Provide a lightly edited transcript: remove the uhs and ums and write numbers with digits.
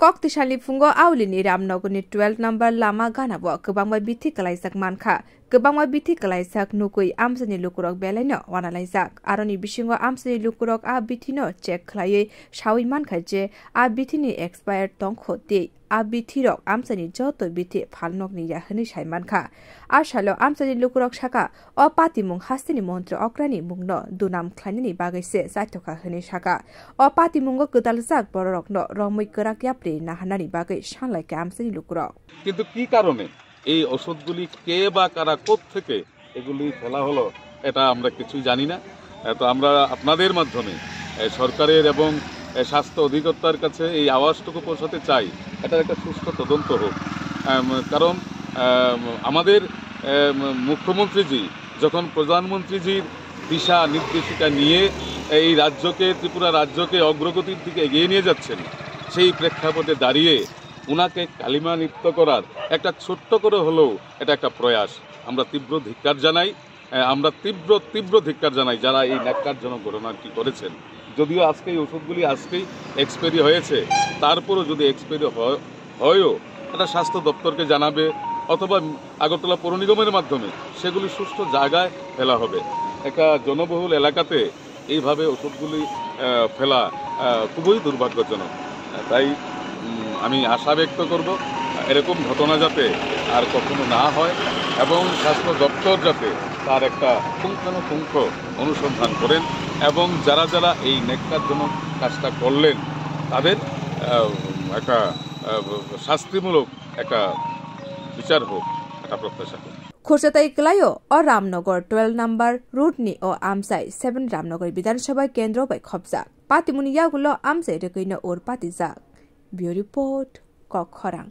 Koktishalni fungo awlini Ramnogorni 12 number lama ganabo kebangma bithi kalaisak mankha kebangma bithi kalaisak nukui amsani lukurok belaino wanalaijak aroni bisingo amsani lukurok a bithino check khlaiye shawi mankha je a bithini expired tongkhoti a bithirok amsani joto bithi phalnokni yahani saimankha ashalo amsani lukurok shaka o patimung hastini montre okrani mungno dunam khlainini bagaise saitoka hini shaka o patimungo kedaljak bororokno romoi kerak yapri nahanani bagai sanlaike amsani lukurok কিন্তু কি কারণে এই ওষুধগুলি কে বা কারা কোত্থেকে এগুলি ফেলা হলো এটা আমরা কিছুই জানি না। তো আমরা আপনাদের মাধ্যমে সরকারের এবং স্বাস্থ্য অধিকর্তার কাছে এই আওয়াজটুকু পৌঁছাতে চাই, এটার একটা সুষ্ঠু তদন্ত হোক। কারণ আমাদের মুখ্যমন্ত্রীজি যখন প্রধানমন্ত্রীজির দিশা নির্দেশিকা নিয়ে এই রাজ্যকে ত্রিপুরা রাজ্যকে অগ্রগতির দিকে এগিয়ে নিয়ে যাচ্ছেন, সেই প্রেক্ষাপটে দাঁড়িয়ে উনাকে কালিমা নৃত্য করার একটা ছোট্ট করে হলেও এটা একটা প্রয়াস। আমরা তীব্র ধিক্কার জানাই যারা এই ন্যাক্কারজনক ঘটনাটি করেছেন। যদিও আজকে এই ওষুধগুলি আজকেই এক্সপায়ারি হয়েছে, তারপরও যদি এক্সপায়ারি হয়ও এটা স্বাস্থ্য দপ্তরকে জানাবে অথবা আগরতলা পৌর নিগমের মাধ্যমে সেগুলি সুষ্ঠু জায়গায় ফেলা হবে। একটা জনবহুল এলাকাতে এইভাবে ওষুধগুলি ফেলা খুবই দুর্ভাগ্যজনক। তাই আমি আশা ব্যক্ত করব এরকম ঘটনা যাতে আর কখনো না হয় এবং স্বাস্থ্য দপ্তর যাতে তার একটা পুঙ্খানুপুঙ্খ অনুসন্ধান করেন এবং যারা যারা এই ন্যাক্কারজনক কাজটা করলেন তাদের একটা শাস্তিমূলক একটা বিচার হোক, এটা প্রত্যাশা করি। খুরসাতাই ক্লায়ো ও রামনগর 12 নাম্বার রুটনি ও আমসাই 7 রামনগর বিধানসভা কেন্দ্র বাই খবজা পাতিমুনিয়াগুলো আমসাই রেকইনো ওর পাতিজাক। Bureau Report, Kokkhorang.